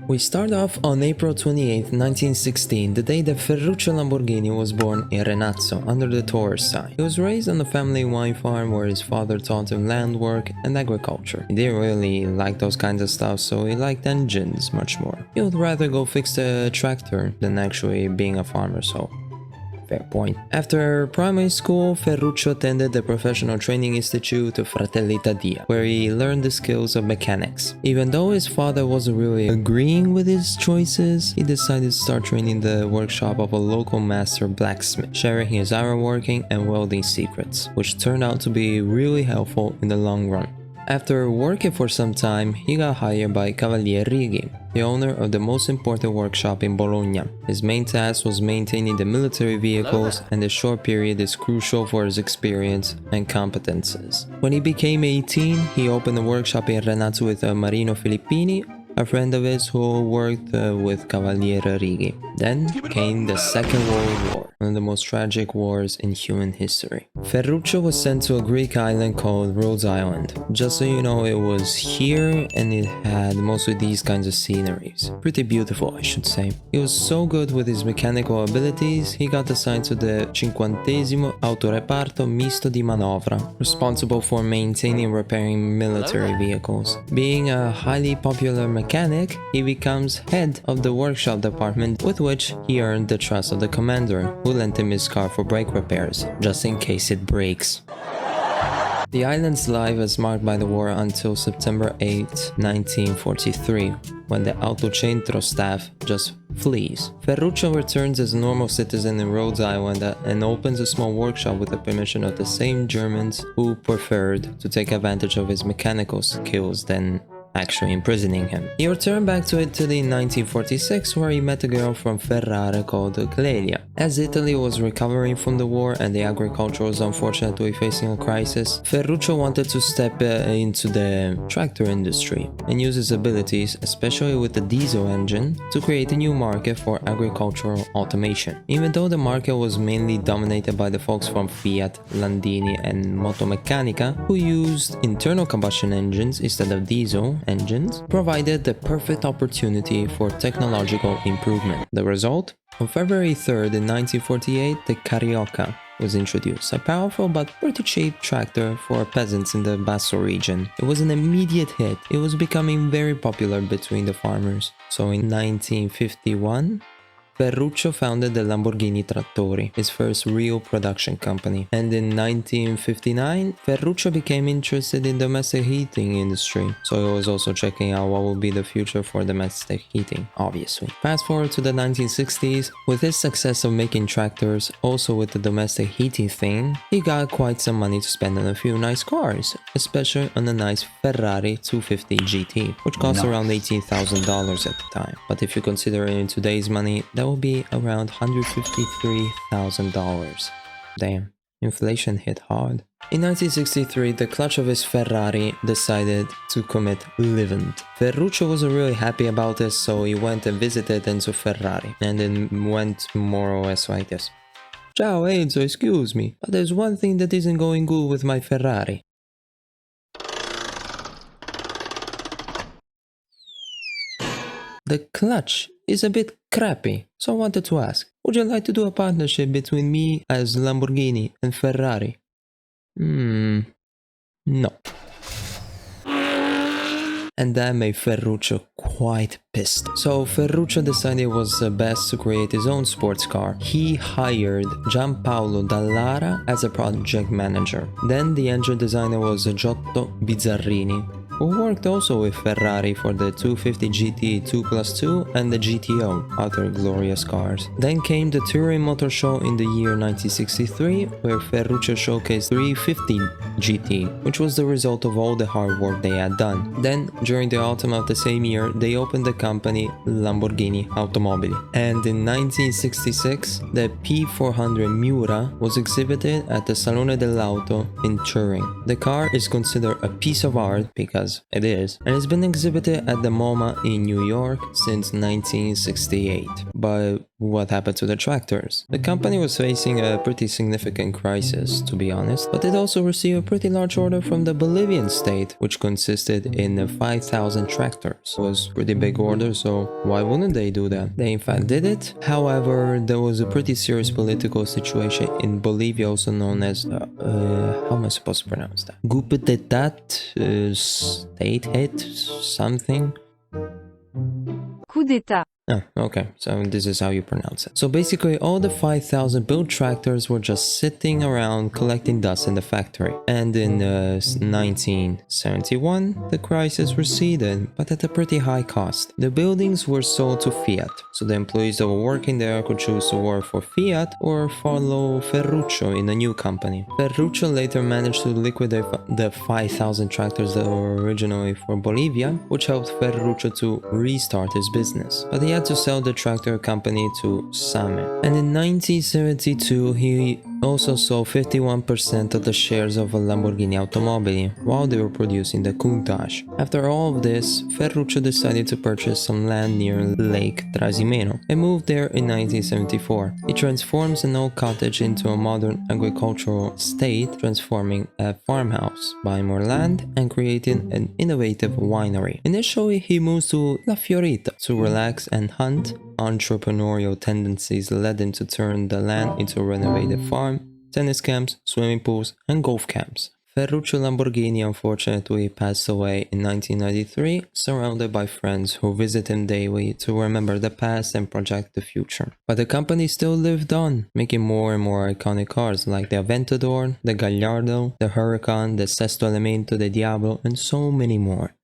We start off on April 28, 1916, the day that Ferruccio Lamborghini was born in Renazzo, under the Taurus sign. He was raised on a family wine farm where his father taught him land work and agriculture. He didn't really like those kinds of stuff, so he liked engines much more. He would rather go fix a tractor than actually being a farmer, so fair point. After primary school, Ferruccio attended the Professional Training Institute of Fratelli Taddea, where he learned the skills of mechanics. Even though his father wasn't really agreeing with his choices, he decided to start training the workshop of a local master blacksmith, sharing his ironworking and welding secrets, which turned out to be really helpful in the long run. After working for some time, he got hired by Cavaliere Righi, the owner of the most important workshop in Bologna. His main task was maintaining the military vehicles, and the short period is crucial for his experience and competences. When he became 18, he opened a workshop in Renazzo with Marino Filippini, a friend of his who worked with Cavaliere Righi. Then came the Second World War, one of the most tragic wars in human history. Ferruccio was sent to a Greek island called Rhodes Island. Just so you know, it was here and it had mostly these kinds of sceneries. Pretty beautiful, I should say. He was so good with his mechanical abilities, he got assigned to the 50° Autoreparto Misto di Manovra, responsible for maintaining and repairing military vehicles. Being a highly popular mechanic, he becomes head of the workshop department, with which he earned the trust of the commander, who lent him his car for brake repairs, just in case it breaks. The island's life is marked by the war until September 8, 1943, when the Autocentro staff just flees. Ferruccio returns as a normal citizen in Rhodes Island and opens a small workshop with the permission of the same Germans who preferred to take advantage of his mechanical skills than actually imprisoning him. He returned back to Italy in 1946, where he met a girl from Ferrara called Clelia. As Italy was recovering from the war and the agriculture was unfortunately facing a crisis, Ferruccio wanted to step into the tractor industry and use his abilities, especially with the diesel engine, to create a new market for agricultural automation. Even though the market was mainly dominated by the folks from Fiat, Landini and Motomeccanica, who used internal combustion engines instead of diesel engines, provided the perfect opportunity for technological improvement. The result? On February 3rd in 1948, the Carioca was introduced, a powerful but pretty cheap tractor for peasants in the Basso region. It was an immediate hit. It was becoming very popular between the farmers. So in 1951, Ferruccio founded the Lamborghini Trattori, his first real production company. And in 1959, Ferruccio became interested in domestic heating industry, so he was also checking out what would be the future for domestic heating, obviously. Fast forward to the 1960s, with his success of making tractors, also with the domestic heating thing, he got quite some money to spend on a few nice cars, especially on a nice Ferrari 250 GT, which cost around $18,000 at the time. But if you consider it in today's money, that will be around $153,000. Damn, inflation hit hard. In 1963, the clutch of his Ferrari decided to commit living. Ferruccio wasn't really happy about this, so he went and visited Enzo Ferrari, and then went more or less like this. Ciao Enzo, excuse me, but there's one thing that isn't going good with my Ferrari. The clutch is a bit crappy, so I wanted to ask, would you like to do a partnership between me as Lamborghini and Ferrari? No. And that made Ferruccio quite pissed. So Ferruccio decided it was best to create his own sports car. He hired Gianpaolo Dallara as a project manager. Then the engine designer was Giotto Bizzarrini, who worked also with Ferrari for the 250 GT 2+2 and the GTO, other glorious cars. Then came the Turin Motor Show in the year 1963, where Ferruccio showcased 350 GT, which was the result of all the hard work they had done. Then, during the autumn of the same year, they opened the company Lamborghini Automobili. And in 1966, the P400 Miura was exhibited at the Salone dell'Auto in Turin. The car is considered a piece of art because it is, and it's been exhibited at the MoMA in New York since 1968. But what happened to the tractors? The company was facing a pretty significant crisis, to be honest, but it also received a pretty large order from the Bolivian state, which consisted in 5,000 tractors. It was a pretty big order, so why wouldn't they do that? They in fact did it. However, there was a pretty serious political situation in Bolivia, also known as, how am I supposed to pronounce that? Coup d'etat, state hit, something? Coup d'état. Oh, okay, so this is how you pronounce it. So basically all the 5,000 built tractors were just sitting around collecting dust in the factory. And in 1971, the crisis receded, but at a pretty high cost. The buildings were sold to Fiat, so the employees that were working there could choose to work for Fiat or follow Ferruccio in a new company. Ferruccio later managed to liquidate the 5,000 tractors that were originally for Bolivia, which helped Ferruccio to restart his business. But he had to sell the tractor company to Same. And in 1972, he also sold 51% of the shares of Lamborghini Automobili while they were producing the Countach. After all of this, Ferruccio decided to purchase some land near Lake Trasimeno and moved there in 1974. He transforms an old cottage into a modern agricultural estate, transforming a farmhouse, buying more land, and creating an innovative winery. Initially, he moves to La Fiorita to relax and hunt. Entrepreneurial tendencies led him to turn the land into a renovated farm, tennis camps, swimming pools, and golf camps. Ferruccio Lamborghini unfortunately passed away in 1993, surrounded by friends who visit him daily to remember the past and project the future. But the company still lived on, making more and more iconic cars like the Aventador, the Gallardo, the Huracan, the Sesto Elemento, the Diablo, and so many more.